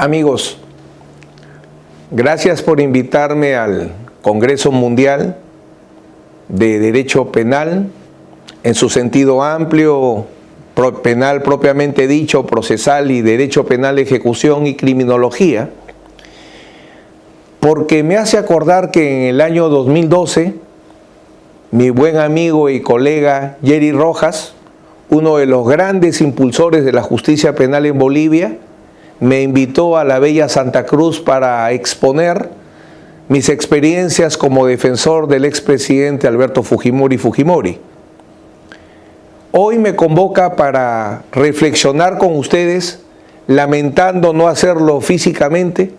Amigos, gracias por invitarme al Congreso Mundial de Derecho Penal, en su sentido amplio, penal propiamente dicho, procesal y derecho penal de ejecución y criminología, porque me hace acordar que en el año 2012, mi buen amigo y colega Jerry Rojas, uno de los grandes impulsores de la justicia penal en Bolivia, me invitó a la bella Santa Cruz para exponer mis experiencias como defensor del expresidente Alberto Fujimori. Hoy me convoca para reflexionar con ustedes, lamentando no hacerlo físicamente,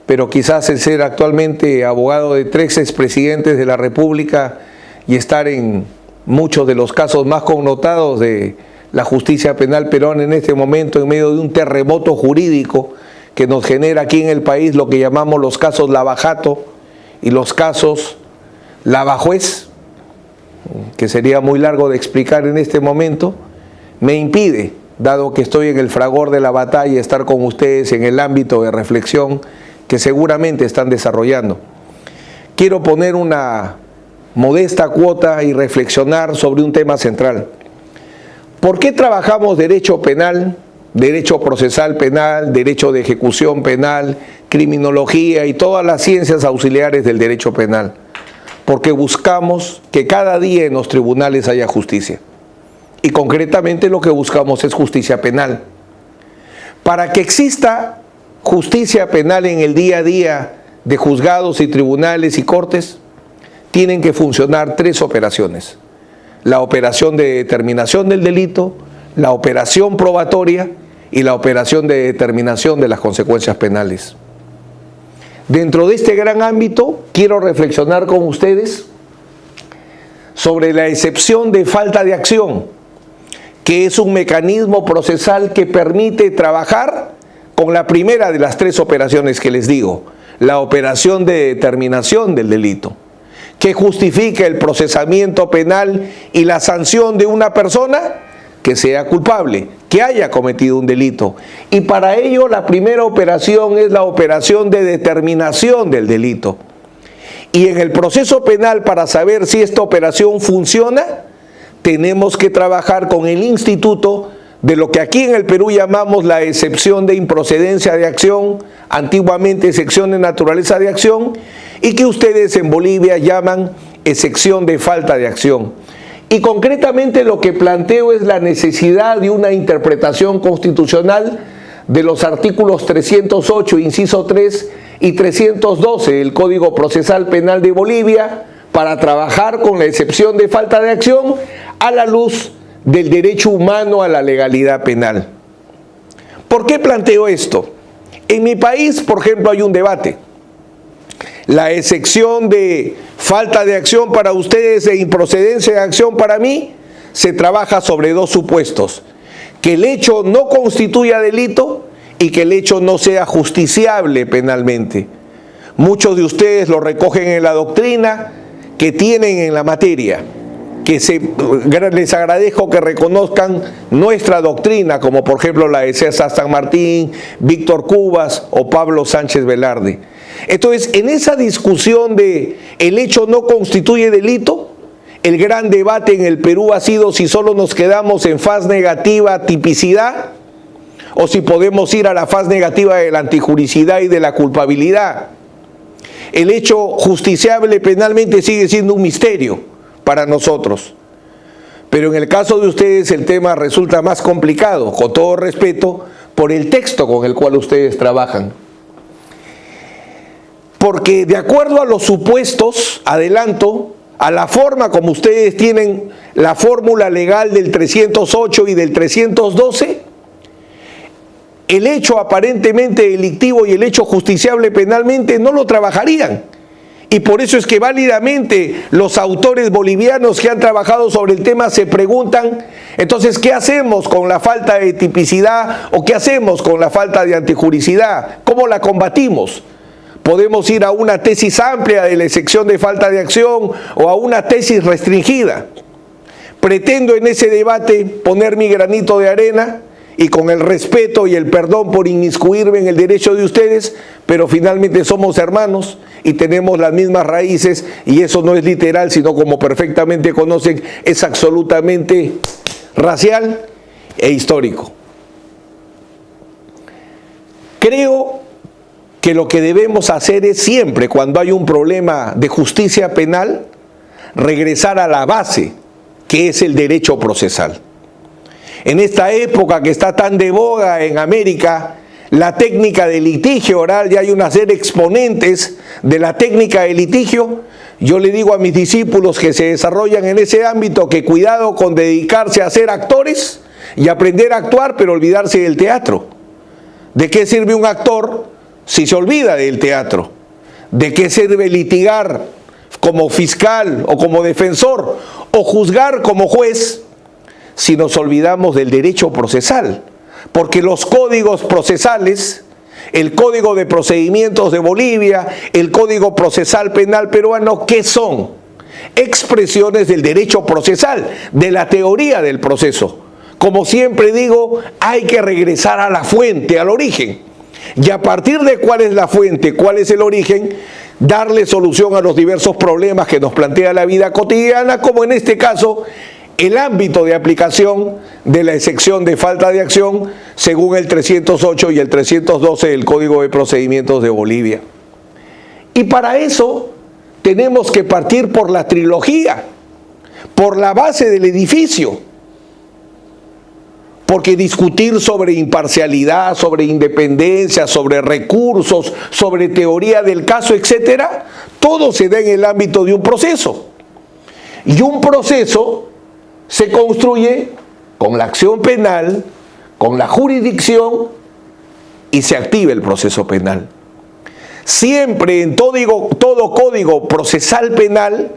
pero quizás el ser actualmente abogado de 3 expresidentes de la República y estar en muchos de los casos más connotados de la justicia penal peruana en este momento, en medio de un terremoto jurídico que nos genera aquí en el país lo que llamamos los casos Lavajato y los casos Lavajuez, que sería muy largo de explicar en este momento, me impide, dado que estoy en el fragor de la batalla, estar con ustedes en el ámbito de reflexión que seguramente están desarrollando. Quiero poner una modesta cuota y reflexionar sobre un tema central. ¿Por qué trabajamos derecho penal, derecho procesal penal, derecho de ejecución penal, criminología y todas las ciencias auxiliares del derecho penal? Porque buscamos que cada día en los tribunales haya justicia. Y concretamente lo que buscamos es justicia penal. Para que exista justicia penal en el día a día de juzgados y tribunales y cortes, tienen que funcionar 3 operaciones. La operación de determinación del delito, la operación probatoria y la operación de determinación de las consecuencias penales. Dentro de este gran ámbito, quiero reflexionar con ustedes sobre la excepción de falta de acción, que es un mecanismo procesal que permite trabajar con la primera de las 3 operaciones que les digo, la operación de determinación del delito, que justifica el procesamiento penal y la sanción de una persona que sea culpable, que haya cometido un delito. Y para ello la primera operación es la operación de determinación del delito. Y en el proceso penal, para saber si esta operación funciona, tenemos que trabajar con el instituto de lo que aquí en el Perú llamamos la excepción de improcedencia de acción, antiguamente excepción de naturaleza de acción, y que ustedes en Bolivia llaman excepción de falta de acción. Y concretamente lo que planteo es la necesidad de una interpretación constitucional de los artículos 308, inciso 3 y 312 del Código Procesal Penal de Bolivia para trabajar con la excepción de falta de acción a la luz del derecho humano a la legalidad penal. ¿Por qué planteo esto? En mi país, por ejemplo, hay un debate. La excepción de falta de acción para ustedes e improcedencia de acción para mí se trabaja sobre 2 supuestos: que el hecho no constituya delito y que el hecho no sea justiciable penalmente. Muchos de ustedes lo recogen en la doctrina que tienen en la materia, que les agradezco que reconozcan nuestra doctrina, como por ejemplo la de César San Martín, Víctor Cubas o Pablo Sánchez Velarde. Entonces, en esa discusión de el hecho no constituye delito, el gran debate en el Perú ha sido si solo nos quedamos en faz negativa, tipicidad, o si podemos ir a la faz negativa de la antijuricidad y de la culpabilidad. El hecho justiciable penalmente sigue siendo un misterio para nosotros. Pero en el caso de ustedes el tema resulta más complicado, con todo respeto, por el texto con el cual ustedes trabajan. Porque de acuerdo a los supuestos, adelanto, a la forma como ustedes tienen la fórmula legal del 308 y del 312, el hecho aparentemente delictivo y el hecho justiciable penalmente no lo trabajarían. Y por eso es que válidamente los autores bolivianos que han trabajado sobre el tema se preguntan, entonces, ¿qué hacemos con la falta de tipicidad o qué hacemos con la falta de antijuricidad? ¿Cómo la combatimos? Podemos ir a una tesis amplia de la excepción de falta de acción o a una tesis restringida. Pretendo en ese debate poner mi granito de arena y con el respeto y el perdón por inmiscuirme en el derecho de ustedes, pero finalmente somos hermanos y tenemos las mismas raíces, y eso no es literal, sino, como perfectamente conocen, es absolutamente racial e histórico. Creo que lo que debemos hacer es siempre, cuando hay un problema de justicia penal, regresar a la base, que es el derecho procesal. En esta época que está tan de boga en América, la técnica de litigio oral, ya hay una serie de exponentes de la técnica de litigio. Yo le digo a mis discípulos que se desarrollan en ese ámbito que cuidado con dedicarse a ser actores y aprender a actuar, pero olvidarse del teatro. ¿De qué sirve un actor si se olvida del teatro? ¿De qué sirve litigar como fiscal o como defensor o juzgar como juez si nos olvidamos del derecho procesal? Porque los códigos procesales, el Código de Procedimientos de Bolivia, el Código Procesal Penal peruano, ¿qué son? Expresiones del derecho procesal, de la teoría del proceso. Como siempre digo, hay que regresar a la fuente, al origen. Y a partir de cuál es la fuente, cuál es el origen, darle solución a los diversos problemas que nos plantea la vida cotidiana, como en este caso, el ámbito de aplicación de la excepción de falta de acción según el 308 y el 312 del Código de Procedimientos de Bolivia. Y para eso tenemos que partir por la trilogía, por la base del edificio, porque discutir sobre imparcialidad, sobre independencia, sobre recursos, sobre teoría del caso, etcétera, todo se da en el ámbito de un proceso. Y un proceso se construye con la acción penal, con la jurisdicción, y se activa el proceso penal. Siempre en todo código procesal penal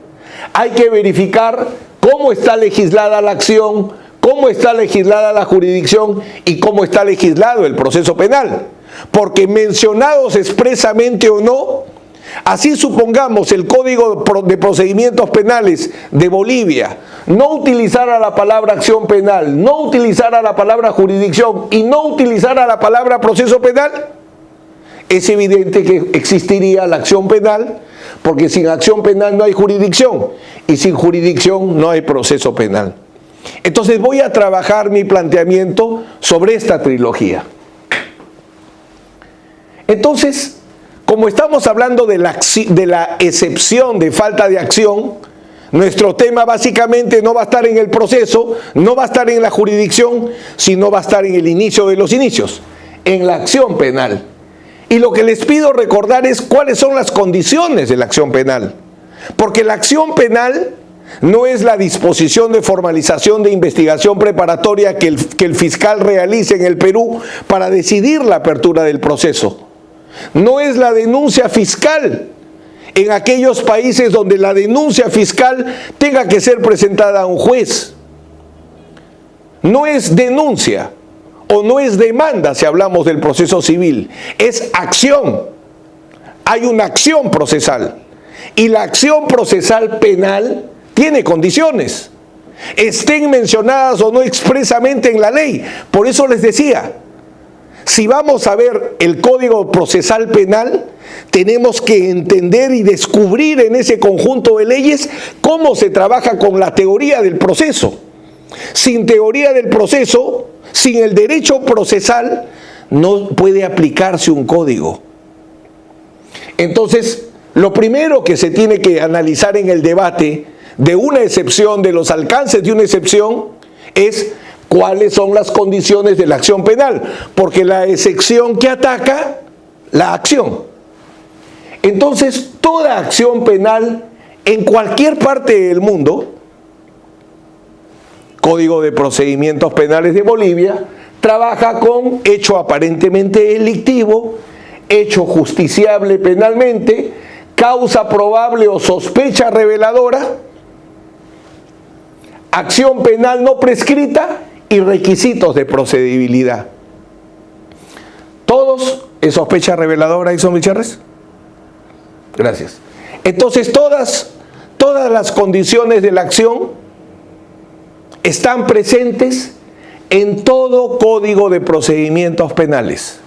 hay que verificar cómo está legislada la acción, cómo está legislada la jurisdicción y cómo está legislado el proceso penal. Porque mencionados expresamente o no, así supongamos el Código de Procedimientos Penales de Bolivia no utilizara la palabra acción penal, no utilizara la palabra jurisdicción y no utilizara la palabra proceso penal, es evidente que existiría la acción penal, porque sin acción penal no hay jurisdicción y sin jurisdicción no hay proceso penal. Entonces voy a trabajar mi planteamiento sobre esta trilogía. Entonces, como estamos hablando de la excepción de falta de acción, nuestro tema básicamente no va a estar en el proceso, no va a estar en la jurisdicción, sino va a estar en el inicio de los inicios, en la acción penal. Y lo que les pido recordar es cuáles son las condiciones de la acción penal. Porque la acción penal no es la disposición de formalización de investigación preparatoria que el fiscal realice en el Perú para decidir la apertura del proceso. No es la denuncia fiscal en aquellos países donde la denuncia fiscal tenga que ser presentada a un juez. No es denuncia o no es demanda si hablamos del proceso civil, es acción. Hay una acción procesal y la acción procesal penal tiene condiciones, estén mencionadas o no expresamente en la ley. Por eso les decía, si vamos a ver el Código Procesal Penal, tenemos que entender y descubrir en ese conjunto de leyes cómo se trabaja con la teoría del proceso. Sin teoría del proceso, sin el derecho procesal, no puede aplicarse un código. Entonces, lo primero que se tiene que analizar en el debate de una excepción, de los alcances de una excepción, es cuáles son las condiciones de la acción penal, porque la excepción que ataca la acción. Entonces, toda acción penal en cualquier parte del mundo, Código de Procedimientos Penales de Bolivia, trabaja con hecho aparentemente delictivo, hecho justiciable penalmente, causa probable o sospecha reveladora, acción penal no prescrita y requisitos de procedibilidad. ¿Todos es sospecha reveladora, Ixon Gutiérrez? Gracias. Entonces todas las condiciones de la acción están presentes en todo código de procedimientos penales.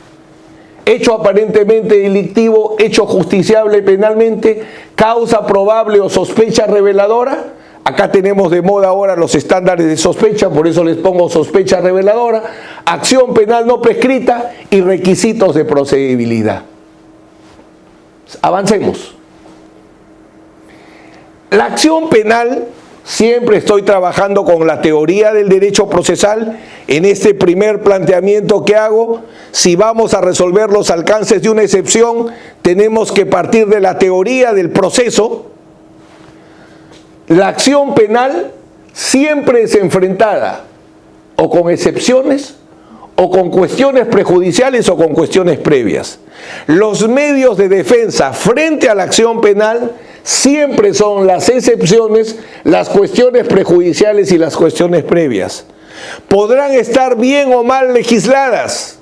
Hecho aparentemente delictivo, hecho justiciable penalmente, causa probable o sospecha reveladora. Acá tenemos de moda ahora los estándares de sospecha, por eso les pongo sospecha reveladora, acción penal no prescrita y requisitos de procedibilidad. Avancemos. La acción penal, siempre estoy trabajando con la teoría del derecho procesal. En este primer planteamiento que hago, si vamos a resolver los alcances de una excepción, tenemos que partir de la teoría del proceso. La acción penal siempre es enfrentada o con excepciones, o con cuestiones prejudiciales o con cuestiones previas. Los medios de defensa frente a la acción penal siempre son las excepciones, las cuestiones prejudiciales y las cuestiones previas. Podrán estar bien o mal legisladas,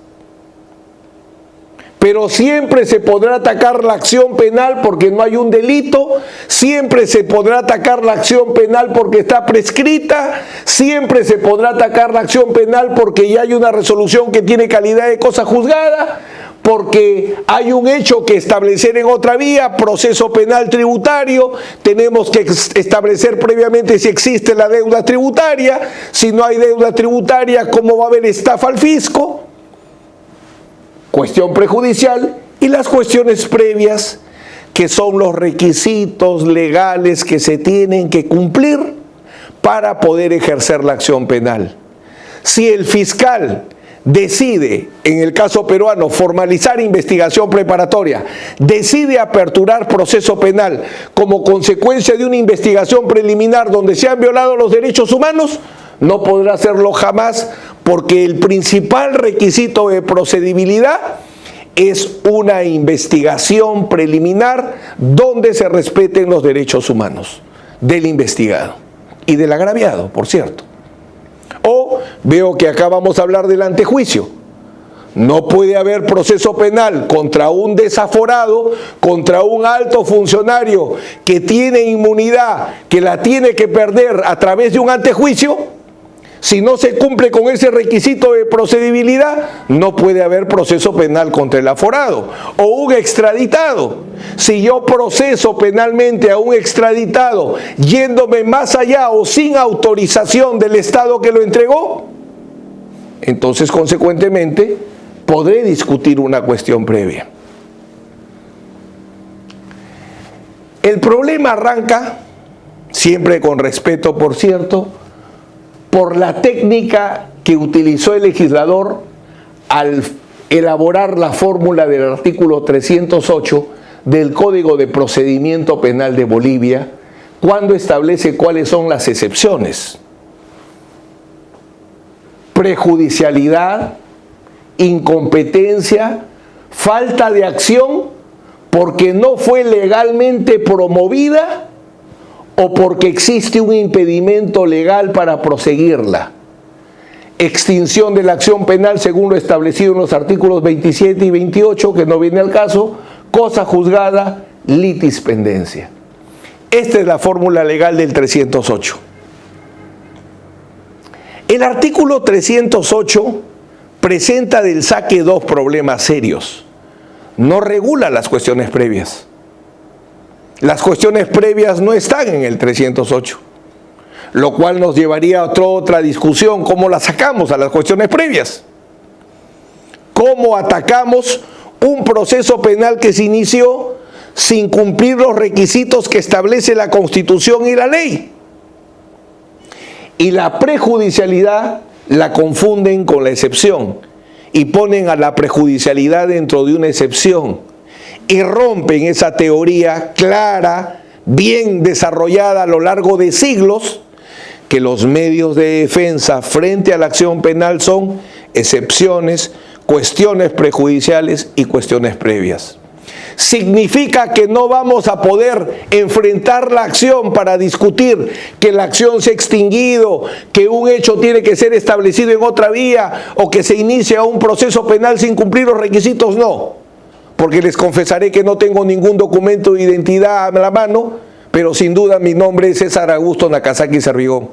pero siempre se podrá atacar la acción penal porque no hay un delito, siempre se podrá atacar la acción penal porque está prescrita, siempre se podrá atacar la acción penal porque ya hay una resolución que tiene calidad de cosa juzgada, porque hay un hecho que establecer en otra vía, proceso penal tributario, tenemos que establecer previamente si existe la deuda tributaria, si no hay deuda tributaria, cómo va a haber estafa al fisco, cuestión prejudicial, y las cuestiones previas, que son los requisitos legales que se tienen que cumplir para poder ejercer la acción penal. Si el fiscal decide, en el caso peruano, formalizar investigación preparatoria, decide aperturar proceso penal como consecuencia de una investigación preliminar donde se han violado los derechos humanos, no podrá hacerlo jamás, porque el principal requisito de procedibilidad es una investigación preliminar donde se respeten los derechos humanos del investigado y del agraviado, por cierto. O veo que acá vamos a hablar del antejuicio. No puede haber proceso penal contra un desaforado, contra un alto funcionario que tiene inmunidad, que la tiene que perder a través de un antejuicio. Si no se cumple con ese requisito de procedibilidad, no puede haber proceso penal contra el aforado o un extraditado. Si yo proceso penalmente a un extraditado yéndome más allá o sin autorización del Estado que lo entregó, entonces consecuentemente podré discutir una cuestión previa. El problema arranca, siempre con respeto por cierto, por la técnica que utilizó el legislador al elaborar la fórmula del artículo 308 del Código de Procedimiento Penal de Bolivia, cuando establece cuáles son las excepciones. Prejudicialidad, incompetencia, falta de acción porque no fue legalmente promovida o porque existe un impedimento legal para proseguirla. Extinción de la acción penal según lo establecido en los artículos 27 y 28, que no viene al caso, cosa juzgada, litis pendencia. Esta es la fórmula legal del 308. El artículo 308 presenta del saque dos problemas serios. No regula las cuestiones previas. Las cuestiones previas no están en el 308, lo cual nos llevaría a otra discusión, ¿cómo las sacamos a las cuestiones previas? ¿Cómo atacamos un proceso penal que se inició sin cumplir los requisitos que establece la Constitución y la ley? Y la prejudicialidad la confunden con la excepción y ponen a la prejudicialidad dentro de una excepción. Y rompen esa teoría clara, bien desarrollada a lo largo de siglos, que los medios de defensa frente a la acción penal son excepciones, cuestiones prejudiciales y cuestiones previas. Significa que no vamos a poder enfrentar la acción para discutir que la acción se ha extinguido, que un hecho tiene que ser establecido en otra vía o que se inicia un proceso penal sin cumplir los requisitos, no. Porque les confesaré que no tengo ningún documento de identidad a la mano, pero sin duda mi nombre es César Augusto Nakazaki Servigón.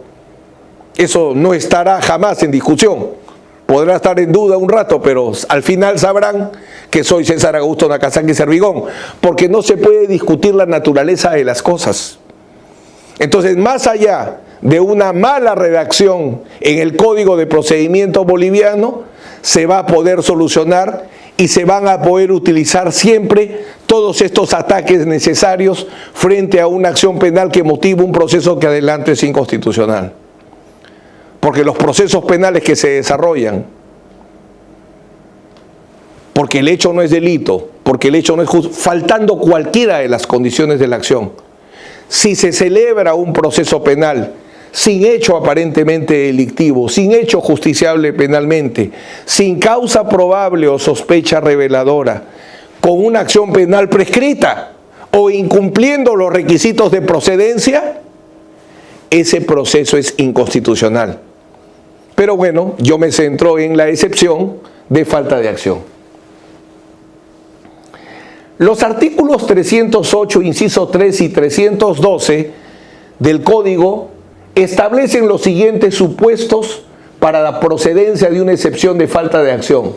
Eso no estará jamás en discusión. Podrá estar en duda un rato, pero al final sabrán que soy César Augusto Nakazaki Servigón, porque no se puede discutir la naturaleza de las cosas. Entonces, más allá de una mala redacción en el Código de Procedimiento Boliviano, se va a poder solucionar y se van a poder utilizar siempre todos estos ataques necesarios frente a una acción penal que motiva un proceso que adelante es inconstitucional. Porque los procesos penales que se desarrollan, porque el hecho no es delito, porque el hecho no es justo, faltando cualquiera de las condiciones de la acción, si se celebra un proceso penal sin hecho aparentemente delictivo, sin hecho justiciable penalmente, sin causa probable o sospecha reveladora, con una acción penal prescrita o incumpliendo los requisitos de procedencia, ese proceso es inconstitucional. Pero bueno, yo me centro en la excepción de falta de acción. Los artículos 308, inciso 3 y 312 del Código establecen los siguientes supuestos para la procedencia de una excepción de falta de acción.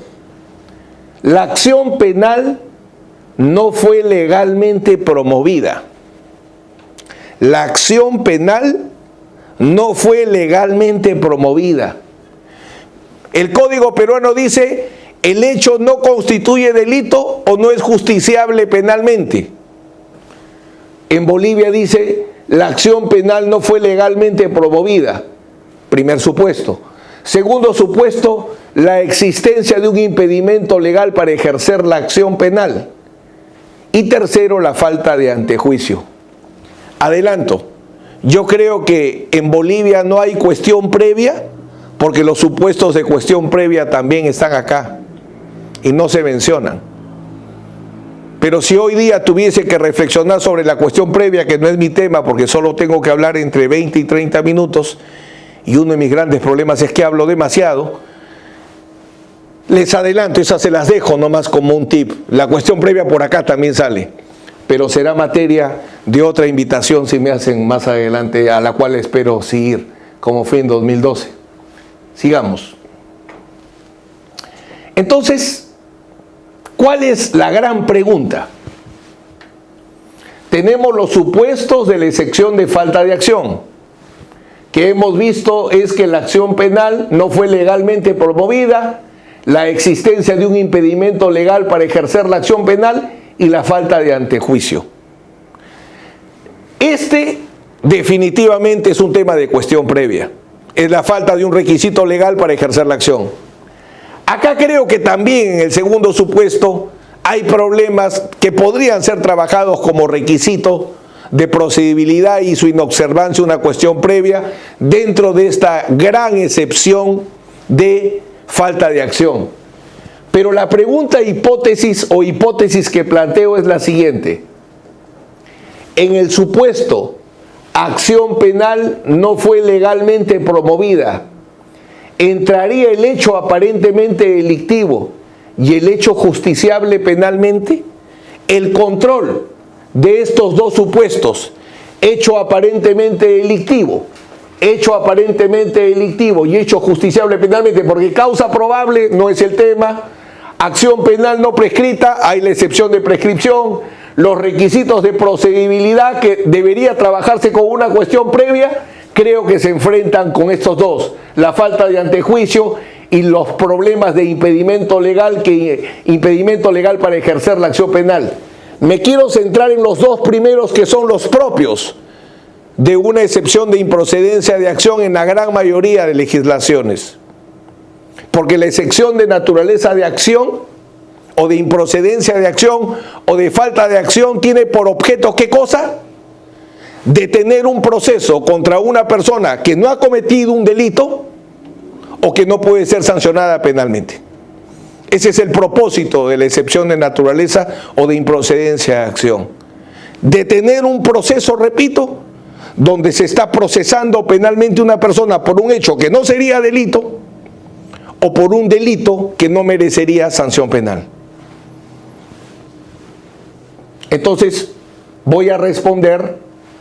La acción penal no fue legalmente promovida. La acción penal no fue legalmente promovida. El Código peruano dice: el hecho no constituye delito o no es justiciable penalmente. En Bolivia dice: la acción penal no fue legalmente promovida. Primer supuesto. Segundo supuesto, la existencia de un impedimento legal para ejercer la acción penal. Y tercero, la falta de antejuicio. Adelanto, yo creo que en Bolivia no hay cuestión previa, porque los supuestos de cuestión previa también están acá y no se mencionan. Pero si hoy día tuviese que reflexionar sobre la cuestión previa, que no es mi tema porque solo tengo que hablar entre 20 y 30 minutos, y uno de mis grandes problemas es que hablo demasiado, les adelanto, esas se las dejo nomás como un tip. La cuestión previa por acá también sale, pero será materia de otra invitación si me hacen más adelante, a la cual espero seguir, como fue en 2012. Sigamos. Entonces, ¿cuál es la gran pregunta? Tenemos los supuestos de la excepción de falta de acción, que hemos visto es que la acción penal no fue legalmente promovida, la existencia de un impedimento legal para ejercer la acción penal y la falta de antejuicio. Este definitivamente es un tema de cuestión previa. Es la falta de un requisito legal para ejercer la acción. Acá creo que también en el segundo supuesto hay problemas que podrían ser trabajados como requisito de procedibilidad y su inobservancia una cuestión previa dentro de esta gran excepción de falta de acción. Pero la pregunta hipótesis que planteo es la siguiente. En el supuesto acción penal no fue legalmente promovida, ¿entraría el hecho aparentemente delictivo y el hecho justiciable penalmente? El control de estos dos supuestos, hecho aparentemente delictivo y hecho justiciable penalmente, porque causa probable no es el tema, acción penal no prescrita, hay la excepción de prescripción, los requisitos de procedibilidad que debería trabajarse con una cuestión previa, creo que se enfrentan con estos dos, la falta de antejuicio y los problemas de impedimento legal para ejercer la acción penal. Me quiero centrar en los dos primeros, que son los propios de una excepción de improcedencia de acción en la gran mayoría de legislaciones. Porque la excepción de naturaleza de acción o de improcedencia de acción o de falta de acción tiene por objeto ¿qué cosa? Detener un proceso contra una persona que no ha cometido un delito o que no puede ser sancionada penalmente. Ese es el propósito de la excepción de naturaleza o de improcedencia de acción. Detener un proceso, repito, donde se está procesando penalmente una persona por un hecho que no sería delito o por un delito que no merecería sanción penal. Entonces, voy a responder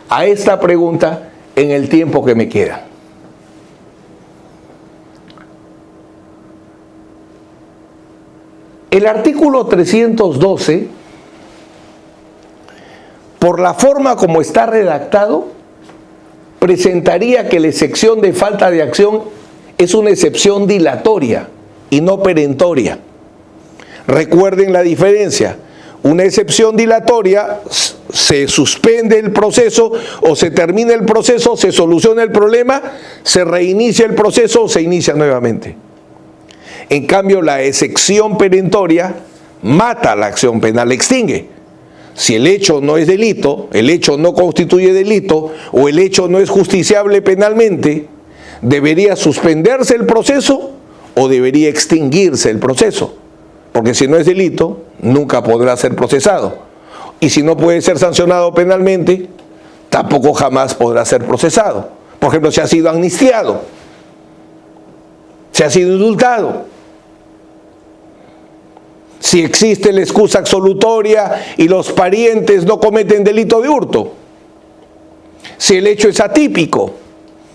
a esta pregunta en el tiempo que me queda. El artículo 312, por la forma como está redactado, presentaría que la excepción de falta de acción es una excepción dilatoria y no perentoria. Recuerden la diferencia. Una excepción dilatoria, se suspende el proceso o se termina el proceso, se soluciona el problema, se reinicia el proceso o se inicia nuevamente. En cambio, la excepción perentoria mata la acción penal, la extingue. Si el hecho no es delito, el hecho no constituye delito o el hecho no es justiciable penalmente, debería suspenderse el proceso o debería extinguirse el proceso. Porque si no es delito, nunca podrá ser procesado. Y si no puede ser sancionado penalmente, tampoco jamás podrá ser procesado. Por ejemplo, si ha sido amnistiado, si ha sido indultado, si existe la excusa absolutoria y los parientes no cometen delito de hurto, si el hecho es atípico,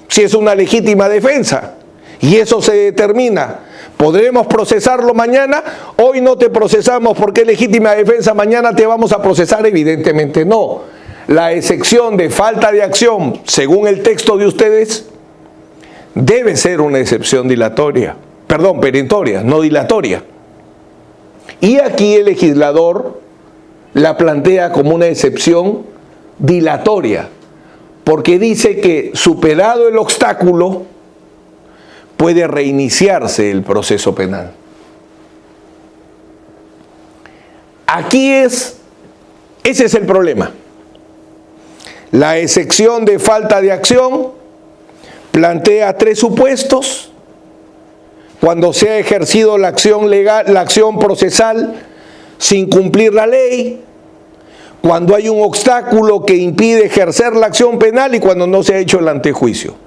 si es una legítima defensa, y eso se determina. ¿Podremos procesarlo mañana? Hoy no te procesamos porque es legítima defensa, mañana te vamos a procesar. Evidentemente no. La excepción de falta de acción, según el texto de ustedes, debe ser una excepción dilatoria. Perdón, perentoria, no dilatoria. Y aquí el legislador la plantea como una excepción dilatoria, porque dice que superado el obstáculo, puede reiniciarse el proceso penal. Ese es el problema. La excepción de falta de acción plantea tres supuestos: cuando se ha ejercido la acción legal, la acción procesal sin cumplir la ley, cuando hay un obstáculo que impide ejercer la acción penal y cuando no se ha hecho el antejuicio.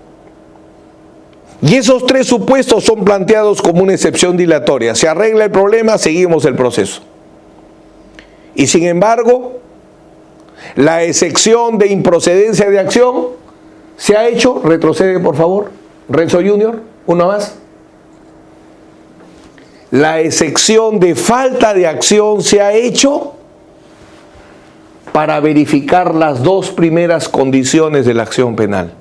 Y esos tres supuestos son planteados como una excepción dilatoria. Se arregla el problema, seguimos el proceso. Y sin embargo, la excepción de improcedencia de acción se ha hecho. Retrocede, por favor. Renzo Junior, una más. La excepción de falta de acción se ha hecho para verificar las dos primeras condiciones de la acción penal.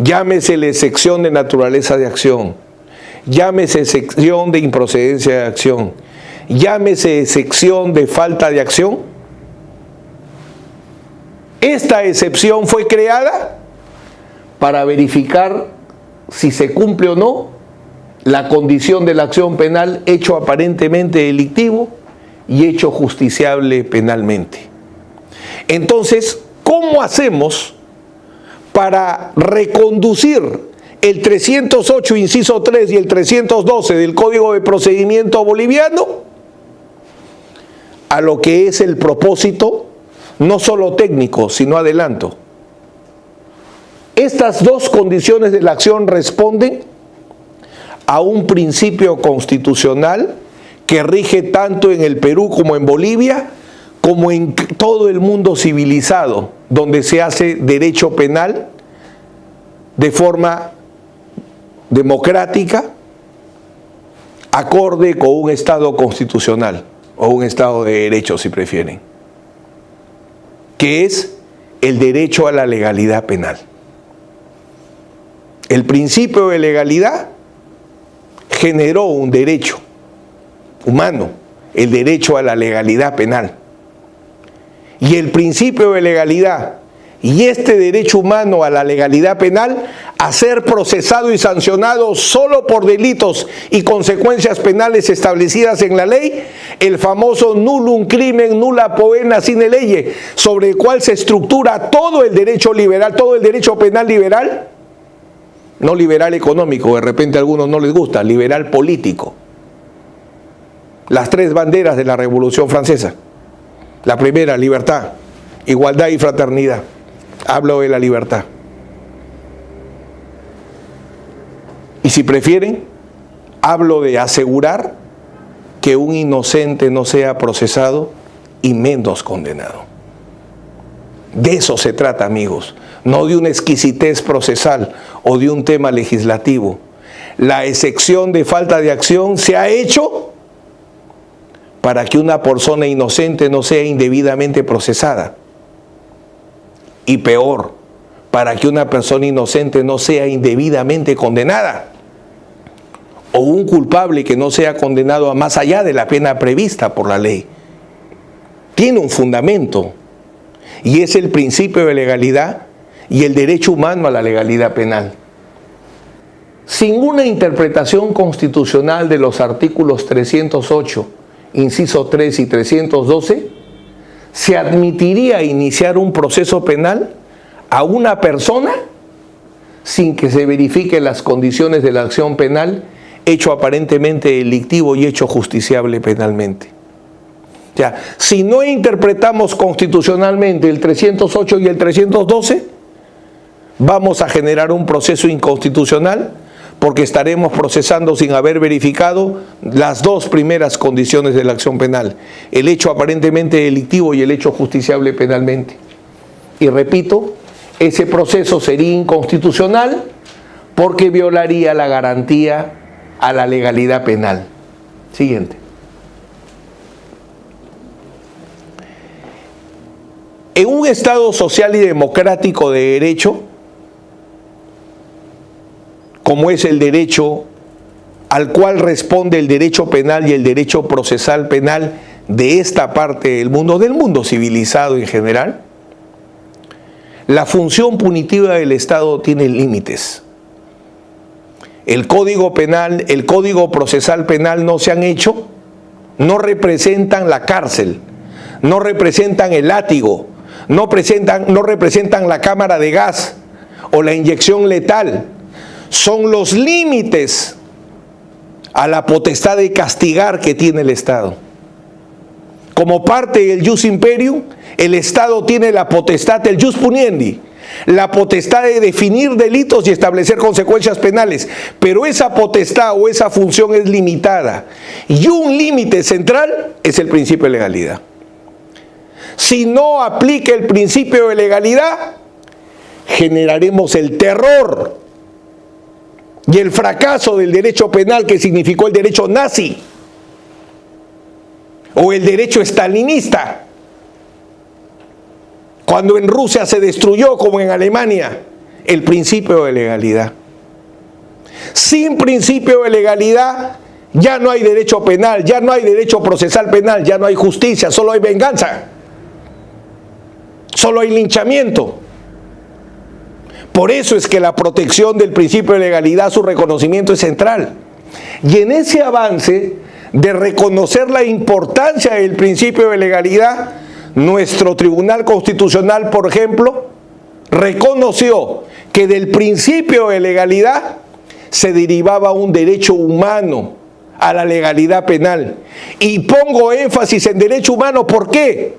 Llámese la excepción de naturaleza de acción, llámese excepción de improcedencia de acción, llámese excepción de falta de acción. Esta excepción fue creada para verificar si se cumple o no la condición de la acción penal, hecho aparentemente delictivo y hecho justiciable penalmente. Entonces, ¿cómo hacemos para reconducir el 308, inciso 3 y el 312 del Código de Procedimiento Boliviano a lo que es el propósito, no solo técnico, sino adelanto? Estas dos condiciones de la acción responden a un principio constitucional que rige tanto en el Perú como en Bolivia, como en todo el mundo civilizado, donde se hace derecho penal de forma democrática, acorde con un Estado constitucional o un Estado de derecho, si prefieren, que es el derecho a la legalidad penal. El principio de legalidad generó un derecho humano, el derecho a la legalidad penal. Y el principio de legalidad y este derecho humano a la legalidad penal, a ser procesado y sancionado solo por delitos y consecuencias penales establecidas en la ley, el famoso nullum crimen nulla poena sine lege, sobre el cual se estructura todo el derecho liberal, todo el derecho penal liberal, no liberal económico, de repente a algunos no les gusta, liberal político. Las tres banderas de la Revolución Francesa. La primera, libertad, igualdad y fraternidad. Hablo de la libertad. Y si prefieren, hablo de asegurar que un inocente no sea procesado y menos condenado. De eso se trata, amigos, no de una exquisitez procesal o de un tema legislativo. la excepción de falta de acción se ha hecho para que una persona inocente no sea indebidamente procesada. Y peor, para que una persona inocente no sea indebidamente condenada. O un culpable que no sea condenado a más allá de la pena prevista por la ley. Tiene un fundamento, y es el principio de legalidad y el derecho humano a la legalidad penal. Sin una interpretación constitucional de los artículos 308, inciso 3 y 312, se admitiría iniciar un proceso penal a una persona sin que se verifiquen las condiciones de la acción penal, hecho aparentemente delictivo y hecho justiciable penalmente. O sea, si no interpretamos constitucionalmente el 308 y el 312, vamos a generar un proceso inconstitucional porque estaremos procesando sin haber verificado las dos primeras condiciones de la acción penal, el hecho aparentemente delictivo y el hecho justiciable penalmente. Y repito, ese proceso sería inconstitucional porque violaría la garantía a la legalidad penal. Siguiente. En un Estado social y democrático de derecho, como es el derecho al cual responde el derecho penal y el derecho procesal penal de esta parte del mundo civilizado en general, la función punitiva del Estado tiene límites. El Código Penal, el Código Procesal Penal no se han hecho, no representan la cárcel, no representan el látigo, no representan la cámara de gas o la inyección letal. Son los límites a la potestad de castigar que tiene el Estado. Como parte del jus imperium, el Estado tiene la potestad del jus puniendi, la potestad de definir delitos y establecer consecuencias penales, pero esa potestad o esa función es limitada. Y un límite central es el principio de legalidad. Si no aplica el principio de legalidad, generaremos el terror y el fracaso del derecho penal que significó el derecho nazi o el derecho estalinista, cuando en Rusia se destruyó, como en Alemania, el principio de legalidad. Sin principio de legalidad ya no hay derecho penal, ya no hay derecho procesal penal, ya no hay justicia, solo hay venganza, solo hay linchamiento. Por eso es que la protección del principio de legalidad, su reconocimiento es central. Y en ese avance de reconocer la importancia del principio de legalidad, nuestro Tribunal Constitucional, por ejemplo, reconoció que del principio de legalidad se derivaba un derecho humano a la legalidad penal. Y pongo énfasis en derecho humano, ¿por qué?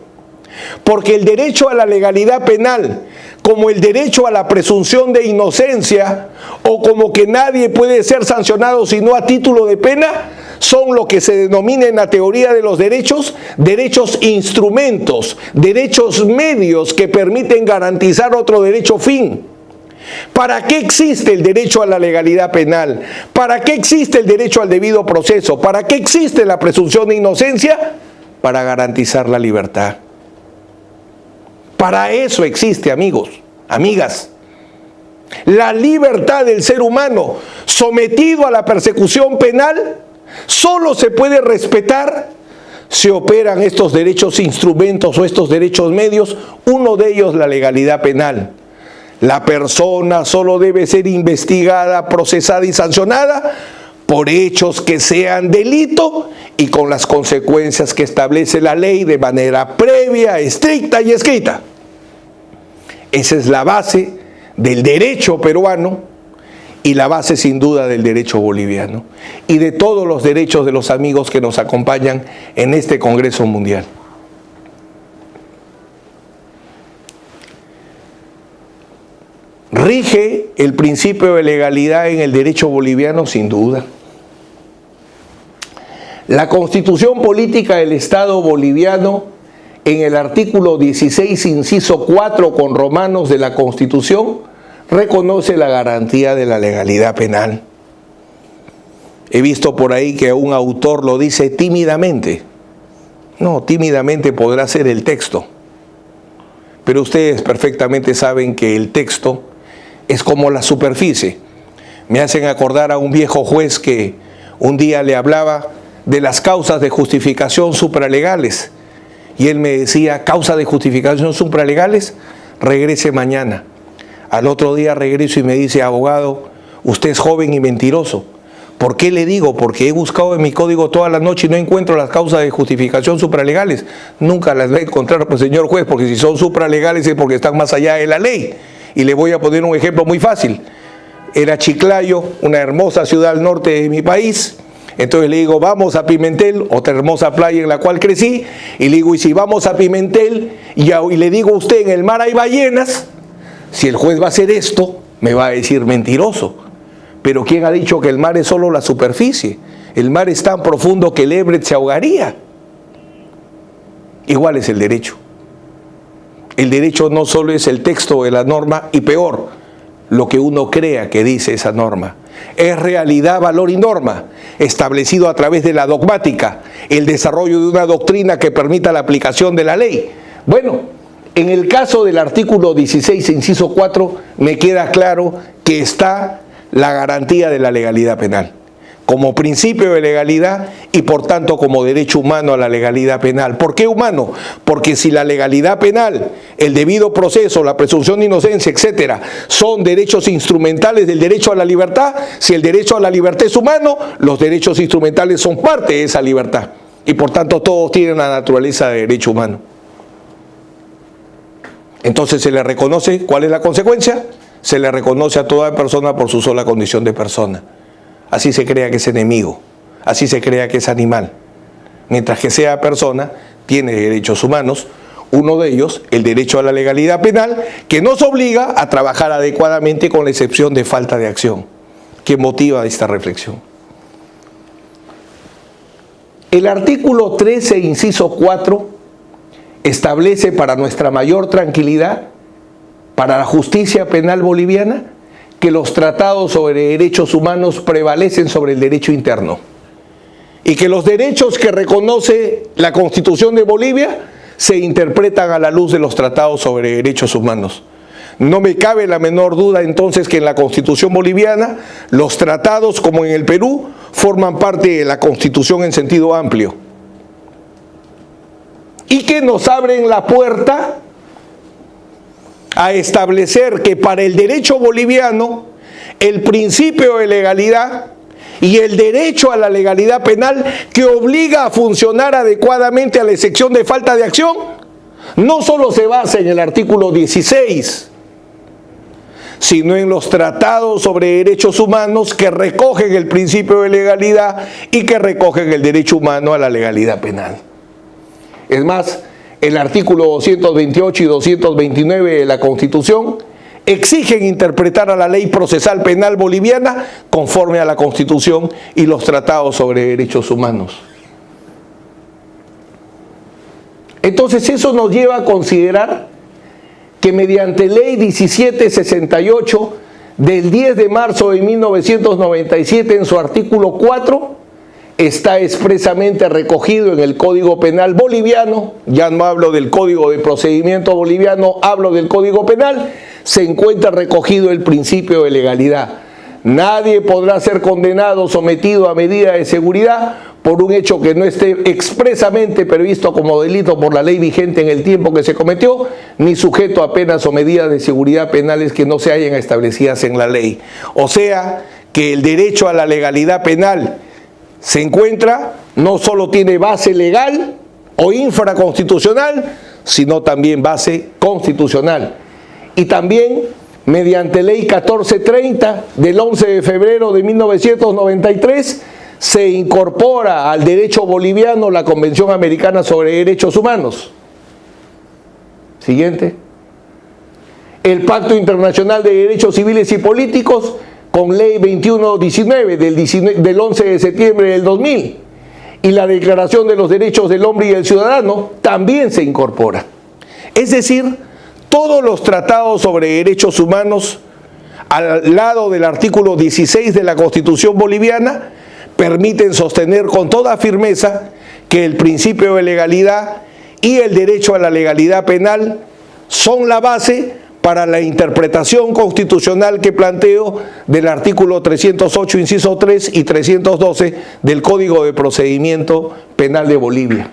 Porque el derecho a la legalidad penal, como el derecho a la presunción de inocencia, o como que nadie puede ser sancionado sino a título de pena, son lo que se denomina en la teoría de los derechos, derechos instrumentos, derechos medios que permiten garantizar otro derecho fin. ¿Para qué existe el derecho a la legalidad penal? ¿Para qué existe el derecho al debido proceso? ¿Para qué existe la presunción de inocencia? Para garantizar la libertad. Para eso existe, amigos, amigas. La libertad del ser humano sometido a la persecución penal solo se puede respetar si operan estos derechos instrumentos o estos derechos medios, uno de ellos la legalidad penal. La persona solo debe ser investigada, procesada y sancionada por hechos que sean delito y con las consecuencias que establece la ley de manera previa, estricta y escrita. Esa es la base del derecho peruano y la base sin duda del derecho boliviano y de todos los derechos de los amigos que nos acompañan en este Congreso Mundial. ¿Rige el principio de legalidad en el derecho boliviano? Sin duda. La Constitución Política del Estado Boliviano, en el artículo 16, inciso 4 con romanos de la Constitución, reconoce la garantía de la legalidad penal. He visto por ahí que un autor lo dice tímidamente. No, tímidamente podrá ser el texto. Pero ustedes perfectamente saben que el texto es como la superficie. Me hacen acordar a un viejo juez que un día le hablaba de las causas de justificación supralegales. Y él me decía, ¿causa de justificación supralegales? Regrese mañana. Al otro día regreso y me dice, abogado, usted es joven y mentiroso. ¿Por qué le digo? Porque he buscado en mi código toda la noche y no encuentro las causas de justificación supralegales. Nunca las voy a encontrar, pues, señor juez, porque si son supralegales es porque están más allá de la ley. Y le voy a poner un ejemplo muy fácil. Era Chiclayo, una hermosa ciudad al norte de mi país. Entonces le digo, vamos a Pimentel, otra hermosa playa en la cual crecí. Y le digo, y si vamos a Pimentel y le digo a usted, en el mar hay ballenas, si el juez va a hacer esto, me va a decir mentiroso. Pero ¿quién ha dicho que el mar es solo la superficie? El mar es tan profundo que el Everett se ahogaría. Igual es el derecho. El derecho no solo es el texto de la norma, y peor, lo que uno crea que dice esa norma. Es realidad, valor y norma, establecido a través de la dogmática, el desarrollo de una doctrina que permita la aplicación de la ley. Bueno, en el caso del artículo 16, inciso 4, me queda claro que está la garantía de la legalidad penal, como principio de legalidad y por tanto como derecho humano a la legalidad penal. ¿Por qué humano? Porque si la legalidad penal, el debido proceso, la presunción de inocencia, etcétera, son derechos instrumentales del derecho a la libertad, si el derecho a la libertad es humano, los derechos instrumentales son parte de esa libertad y por tanto todos tienen la naturaleza de derecho humano. Entonces se le reconoce, ¿cuál es la consecuencia? Se le reconoce a toda persona por su sola condición de persona. Así se crea que es enemigo, así se crea que es animal. Mientras que sea persona, tiene derechos humanos, uno de ellos, el derecho a la legalidad penal, que nos obliga a trabajar adecuadamente con la excepción de falta de acción, que motiva esta reflexión. El artículo 13, inciso 4, establece para nuestra mayor tranquilidad, para la justicia penal boliviana, que los tratados sobre derechos humanos prevalecen sobre el derecho interno y que los derechos que reconoce la Constitución de Bolivia se interpretan a la luz de los tratados sobre derechos humanos. No me cabe la menor duda entonces que en la Constitución boliviana los tratados, como en el Perú, forman parte de la Constitución en sentido amplio y que nos abren la puerta a establecer que para el derecho boliviano el principio de legalidad y el derecho a la legalidad penal que obliga a funcionar adecuadamente a la excepción de falta de acción no solo se basa en el artículo 16, sino en los tratados sobre derechos humanos que recogen el principio de legalidad y que recogen el derecho humano a la legalidad penal. Es más, el artículo 228 y 229 de la Constitución exigen interpretar a la ley procesal penal boliviana conforme a la Constitución y los tratados sobre derechos humanos. Entonces eso nos lleva a considerar que mediante ley 1768 del 10 de marzo de 1997 en su artículo 4 está expresamente recogido en el Código Penal boliviano, ya no hablo del Código de Procedimiento boliviano, hablo del Código Penal, se encuentra recogido el principio de legalidad. Nadie podrá ser condenado o sometido a medida de seguridad por un hecho que no esté expresamente previsto como delito por la ley vigente en el tiempo que se cometió, ni sujeto a penas o medidas de seguridad penales que no se hayan establecidas en la ley. O sea, que el derecho a la legalidad penal se encuentra, no solo tiene base legal o infraconstitucional, sino también base constitucional. Y también mediante ley 1430 del 11 de febrero de 1993 se incorpora al derecho boliviano la Convención Americana sobre Derechos Humanos. Siguiente. El Pacto Internacional de Derechos Civiles y Políticos con ley 2119 del 11 de septiembre del 2000 y la Declaración de los Derechos del Hombre y del Ciudadano también se incorpora. Es decir, todos los tratados sobre derechos humanos al lado del artículo 16 de la Constitución boliviana permiten sostener con toda firmeza que el principio de legalidad y el derecho a la legalidad penal son la base para la interpretación constitucional que planteo del artículo 308, inciso 3 y 312 del Código de Procedimiento Penal de Bolivia.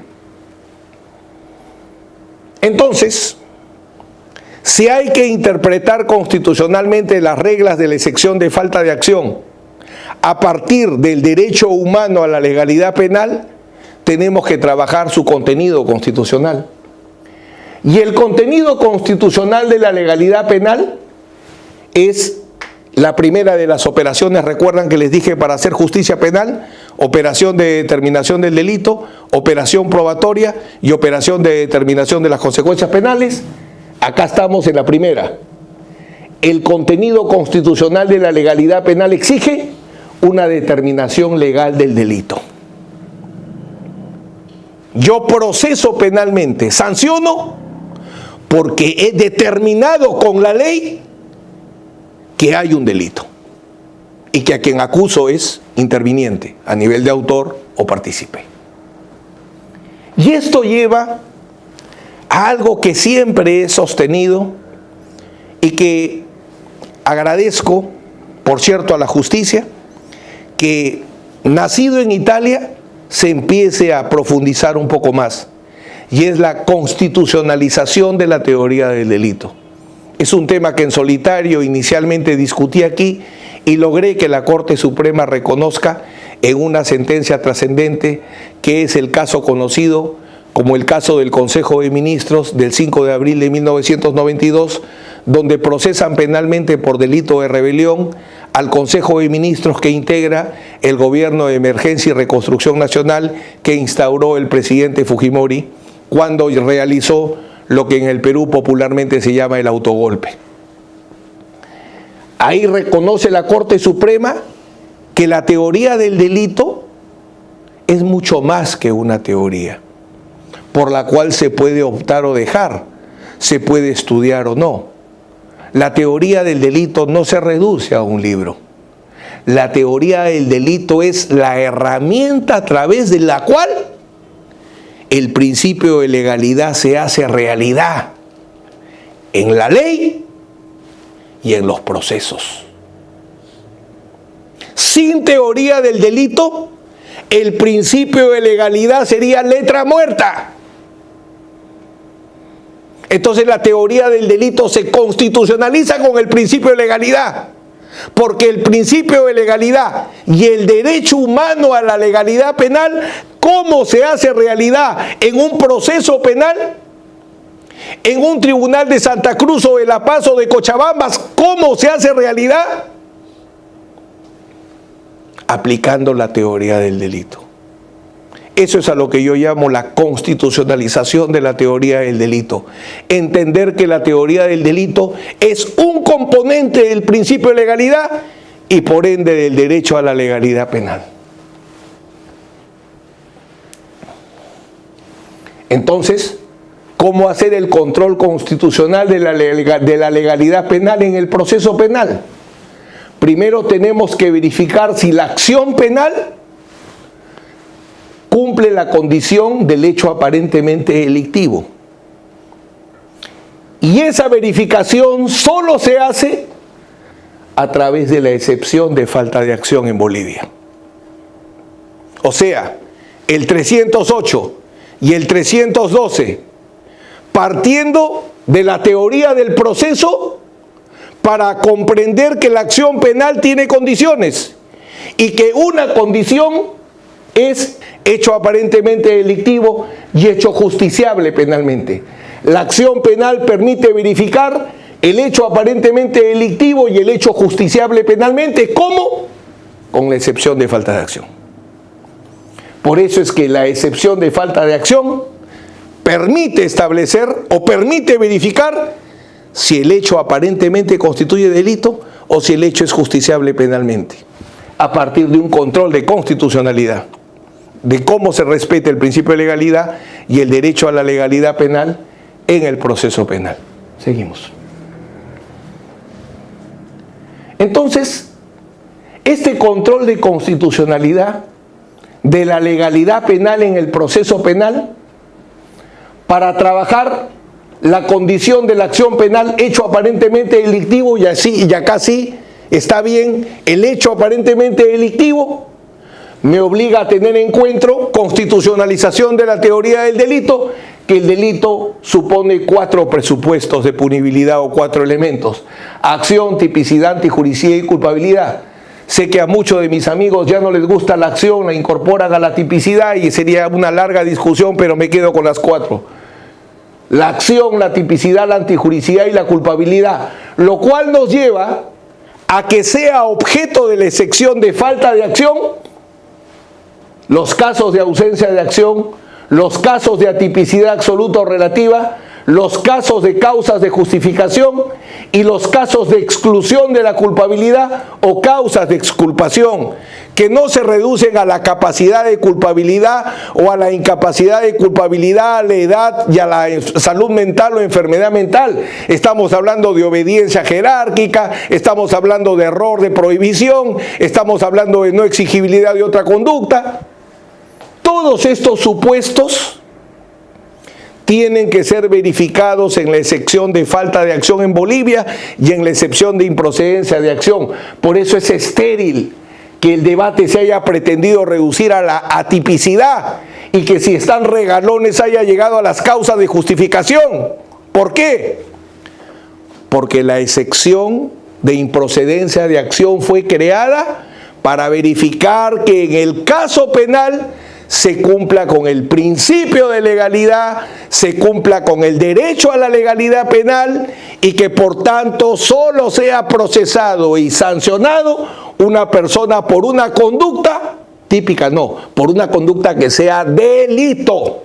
Entonces, si hay que interpretar constitucionalmente las reglas de la excepción de falta de acción a partir del derecho humano a la legalidad penal, tenemos que trabajar su contenido constitucional. Y el contenido constitucional de la legalidad penal es la primera de las operaciones, recuerdan que les dije para hacer justicia penal, operación de determinación del delito, operación probatoria y operación de determinación de las consecuencias penales. Acá estamos en la primera. El contenido constitucional de la legalidad penal exige una determinación legal del delito. Yo proceso penalmente, sanciono, porque he determinado con la ley que hay un delito y que a quien acuso es interviniente a nivel de autor o partícipe. Y esto lleva a algo que siempre he sostenido y que agradezco, por cierto, a la justicia, que nacido en Italia se empiece a profundizar un poco más, y es la constitucionalización de la teoría del delito. Es un tema que en solitario inicialmente discutí aquí y logré que la Corte Suprema reconozca en una sentencia trascendente, que es el caso conocido como el caso del Consejo de Ministros del 5 de abril de 1992, donde procesan penalmente por delito de rebelión al Consejo de Ministros que integra el Gobierno de Emergencia y Reconstrucción Nacional que instauró el presidente Fujimori cuando realizó lo que en el Perú popularmente se llama el autogolpe. Ahí reconoce la Corte Suprema que la teoría del delito es mucho más que una teoría, por la cual se puede optar o dejar, se puede estudiar o no. La teoría del delito no se reduce a un libro. La teoría del delito es la herramienta a través de la cual el principio de legalidad se hace realidad en la ley y en los procesos. Sin teoría del delito, el principio de legalidad sería letra muerta. Entonces la teoría del delito se constitucionaliza con el principio de legalidad, porque el principio de legalidad y el derecho humano a la legalidad penal, ¿cómo se hace realidad en un proceso penal? En un tribunal de Santa Cruz o de La Paz o de Cochabamba, ¿cómo se hace realidad? Aplicando la teoría del delito. Eso es a lo que yo llamo la constitucionalización de la teoría del delito. Entender que la teoría del delito es un componente del principio de legalidad y por ende del derecho a la legalidad penal. Entonces, ¿cómo hacer el control constitucional de la legalidad penal en el proceso penal? Primero tenemos que verificar si la acción penal cumple la condición del hecho aparentemente delictivo. Y esa verificación solo se hace a través de la excepción de falta de acción en Bolivia. O sea, el 308 y el 312, partiendo de la teoría del proceso para comprender que la acción penal tiene condiciones y que una condición es hecho aparentemente delictivo y hecho justiciable penalmente. La acción penal permite verificar el hecho aparentemente delictivo y el hecho justiciable penalmente. ¿Cómo? Con la excepción de falta de acción. Por eso es que la excepción de falta de acción permite establecer o permite verificar si el hecho aparentemente constituye delito o si el hecho es justiciable penalmente, a partir de un control de constitucionalidad, de cómo se respeta el principio de legalidad y el derecho a la legalidad penal en el proceso penal. Seguimos. Entonces, este control de constitucionalidad de la legalidad penal en el proceso penal para trabajar la condición de la acción penal, hecho aparentemente delictivo, y acá sí está bien, el hecho aparentemente delictivo me obliga a tener en cuenta constitucionalización de la teoría del delito, que el delito supone 4 presupuestos de punibilidad o 4 elementos: acción, tipicidad, antijuricidad y culpabilidad. Sé que a muchos de mis amigos ya no les gusta la acción, la incorporan a la tipicidad y sería una larga discusión, pero me quedo con las 4. La acción, la tipicidad, la antijuricidad y la culpabilidad, lo cual nos lleva a que sea objeto de la excepción de falta de acción los casos de ausencia de acción, los casos de atipicidad absoluta o relativa, los casos de causas de justificación y los casos de exclusión de la culpabilidad o causas de exculpación, que no se reducen a la capacidad de culpabilidad o a la incapacidad de culpabilidad, a la edad y a la salud mental o enfermedad mental. Estamos hablando de obediencia jerárquica, estamos hablando de error de prohibición, estamos hablando de no exigibilidad de otra conducta. Todos estos supuestos tienen que ser verificados en la excepción de falta de acción en Bolivia y en la excepción de improcedencia de acción. Por eso es estéril que el debate se haya pretendido reducir a la atipicidad y que si están regalones haya llegado a las causas de justificación. ¿Por qué? Porque la excepción de improcedencia de acción fue creada para verificar que en el caso penal se cumpla con el principio de legalidad, se cumpla con el derecho a la legalidad penal y que por tanto solo sea procesado y sancionado una persona por una conducta típica, no, por una conducta que sea delito.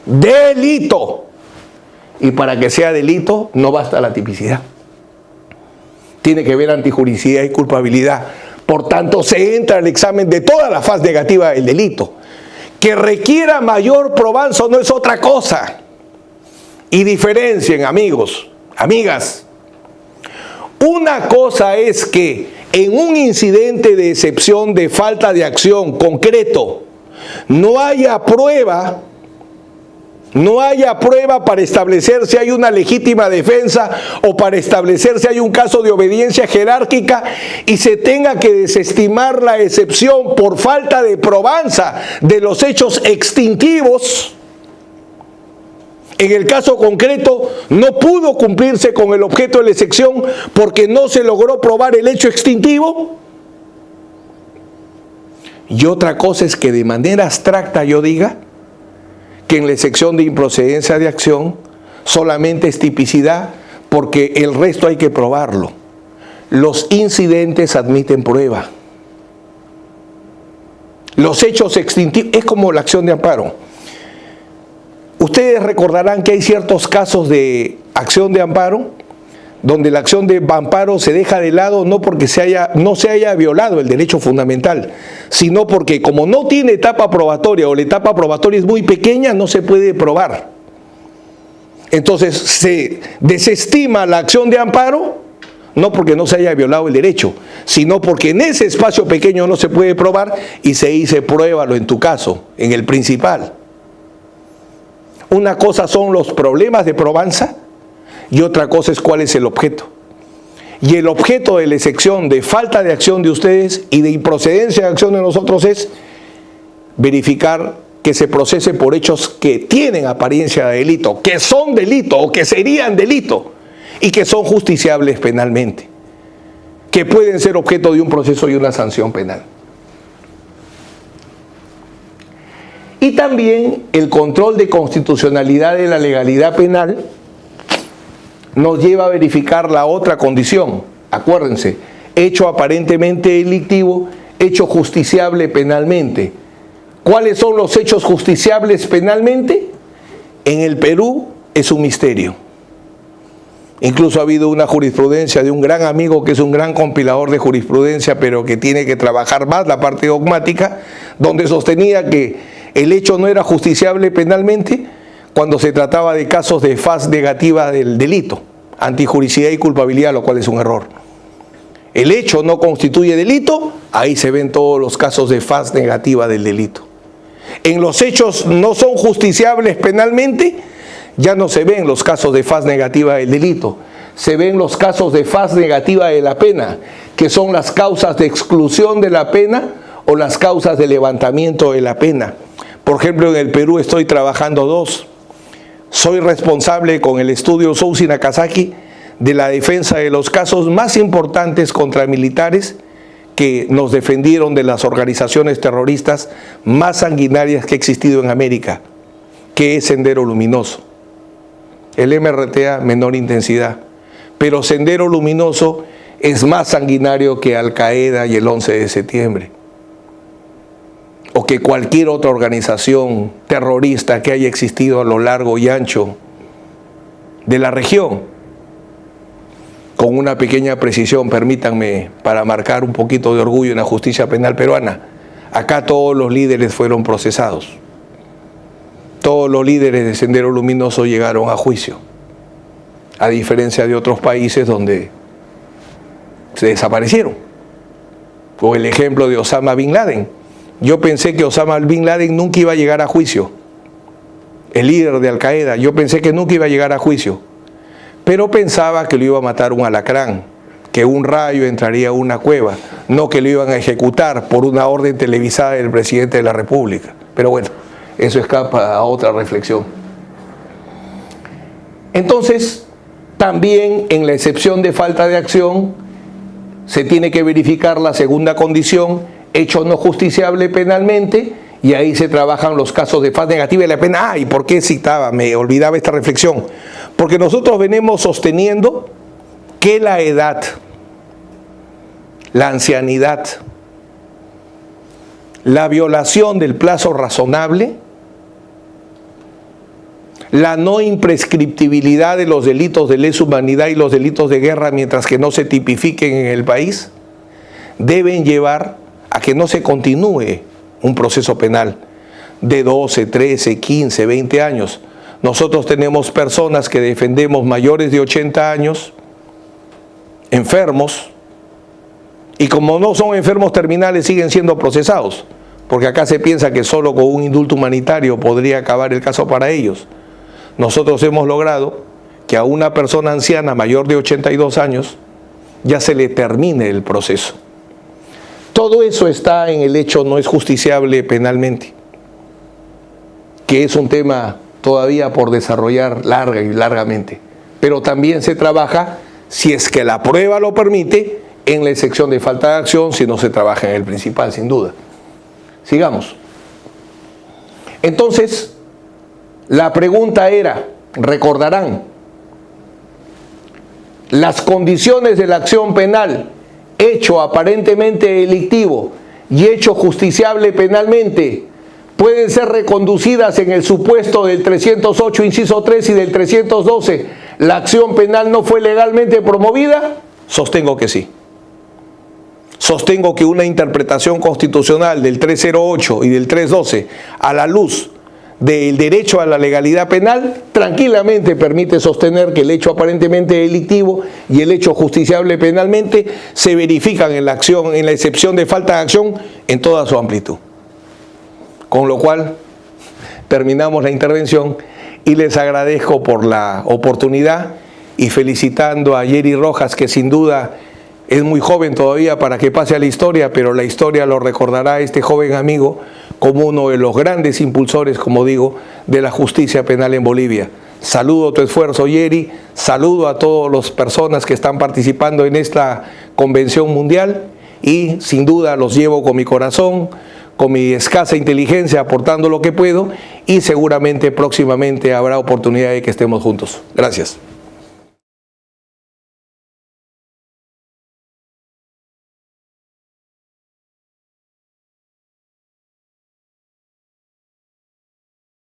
Delito. Y para que sea delito no basta la tipicidad. Tiene que ver antijuricidad y culpabilidad. Por tanto, se entra al examen de toda la faz negativa del delito. Que requiera mayor probanza no es otra cosa. Y diferencien, amigos, amigas. Una cosa es que en un incidente de excepción de falta de acción concreto no haya prueba para establecer si hay una legítima defensa o para establecer si hay un caso de obediencia jerárquica y se tenga que desestimar la excepción por falta de probanza de los hechos extintivos. En el caso concreto no pudo cumplirse con el objeto de la excepción porque no se logró probar el hecho extintivo. Y otra cosa es que de manera abstracta yo diga que en la excepción de improcedencia de acción solamente es tipicidad porque el resto hay que probarlo. Los incidentes admiten prueba. Los hechos extintivos, es como la acción de amparo. Ustedes recordarán que hay ciertos casos de acción de amparo donde la acción de amparo se deja de lado no porque no se haya violado el derecho fundamental, sino porque como no tiene etapa probatoria o la etapa probatoria es muy pequeña, no se puede probar. Entonces se desestima la acción de amparo, no porque no se haya violado el derecho, sino porque en ese espacio pequeño no se puede probar y se dice pruébalo en tu caso, en el principal. Una cosa son los problemas de probanza y otra cosa es cuál es el objeto. Y el objeto de la excepción de falta de acción de ustedes y de improcedencia de acción de nosotros es verificar que se procese por hechos que tienen apariencia de delito, que son delito o que serían delito y que son justiciables penalmente, que pueden ser objeto de un proceso y una sanción penal. Y también el control de constitucionalidad de la legalidad penal nos lleva a verificar la otra condición. Acuérdense, hecho aparentemente delictivo, hecho justiciable penalmente. ¿Cuáles son los hechos justiciables penalmente? En el Perú es un misterio. Incluso ha habido una jurisprudencia de un gran amigo que es un gran compilador de jurisprudencia, pero que tiene que trabajar más la parte dogmática, donde sostenía que el hecho no era justiciable penalmente cuando se trataba de casos de faz negativa del delito, antijuricidad y culpabilidad, lo cual es un error. el hecho no constituye delito, ahí se ven todos los casos de faz negativa del delito. En los hechos no son justiciables penalmente, ya no se ven los casos de faz negativa del delito, se ven los casos de faz negativa de la pena, que son las causas de exclusión de la pena o las causas de levantamiento de la pena. Por ejemplo, en el Perú estoy trabajando dos. Soy responsable con el estudio Sousi Nakazaki de la defensa de los casos más importantes contra militares que nos defendieron de las organizaciones terroristas más sanguinarias que ha existido en América, que es Sendero Luminoso. El MRTA, menor intensidad, pero Sendero Luminoso es más sanguinario que Al Qaeda y el 11 de septiembre, o que cualquier otra organización terrorista que haya existido a lo largo y ancho de la región. Con una pequeña precisión, permítanme, para marcar un poquito de orgullo en la justicia penal peruana, acá todos los líderes fueron procesados. Todos los líderes de Sendero Luminoso llegaron a juicio, a diferencia de otros países donde se desaparecieron. O el ejemplo de Osama Bin Laden. Yo pensé que Osama Bin Laden nunca iba a llegar a juicio. El líder de Al Qaeda, yo pensé que nunca iba a llegar a juicio. Pero pensaba que lo iba a matar un alacrán, que un rayo entraría a una cueva, no que lo iban a ejecutar por una orden televisada del presidente de la República. Pero bueno, eso escapa a otra reflexión. Entonces, también en la excepción de falta de acción, se tiene que verificar la segunda condición, hecho no justiciable penalmente, y ahí se trabajan los casos de faz negativa de la pena. ¿Y por qué citaba? Me olvidaba esta reflexión. Porque nosotros venimos sosteniendo que la edad, la ancianidad, la violación del plazo razonable, la no imprescriptibilidad de los delitos de lesa humanidad y los delitos de guerra mientras que no se tipifiquen en el país, deben llevar a que no se continúe un proceso penal de 12, 13, 15, 20 años. Nosotros tenemos personas que defendemos mayores de 80 años, enfermos, y como no son enfermos terminales siguen siendo procesados, porque acá se piensa que solo con un indulto humanitario podría acabar el caso para ellos. Nosotros hemos logrado que a una persona anciana mayor de 82 años ya se le termine el proceso. Todo eso está en el hecho no es justiciable penalmente, que es un tema todavía por desarrollar larga y largamente. Pero también se trabaja, si es que la prueba lo permite, en la excepción de falta de acción, si no se trabaja en el principal, sin duda. Sigamos. Entonces, la pregunta era, recordarán, las condiciones de la acción penal, hecho aparentemente delictivo y hecho justiciable penalmente, pueden ser reconducidas en el supuesto del 308 inciso 3 y del 312, ¿la acción penal no fue legalmente promovida? Sostengo que sí. Sostengo que una interpretación constitucional del 308 y del 312 a la luz del derecho a la legalidad penal tranquilamente permite sostener que el hecho aparentemente delictivo y el hecho justiciable penalmente se verifican en la acción, en la excepción de falta de acción en toda su amplitud. Con lo cual terminamos la intervención y les agradezco por la oportunidad y felicitando a Jerry Rojas, que sin duda es muy joven todavía para que pase a la historia, pero la historia lo recordará a este joven amigo como uno de los grandes impulsores, como digo, de la justicia penal en Bolivia. Saludo tu esfuerzo, Jerry, saludo a todas las personas que están participando en esta convención mundial y sin duda los llevo con mi corazón, con mi escasa inteligencia, aportando lo que puedo y seguramente próximamente habrá oportunidad de que estemos juntos. Gracias.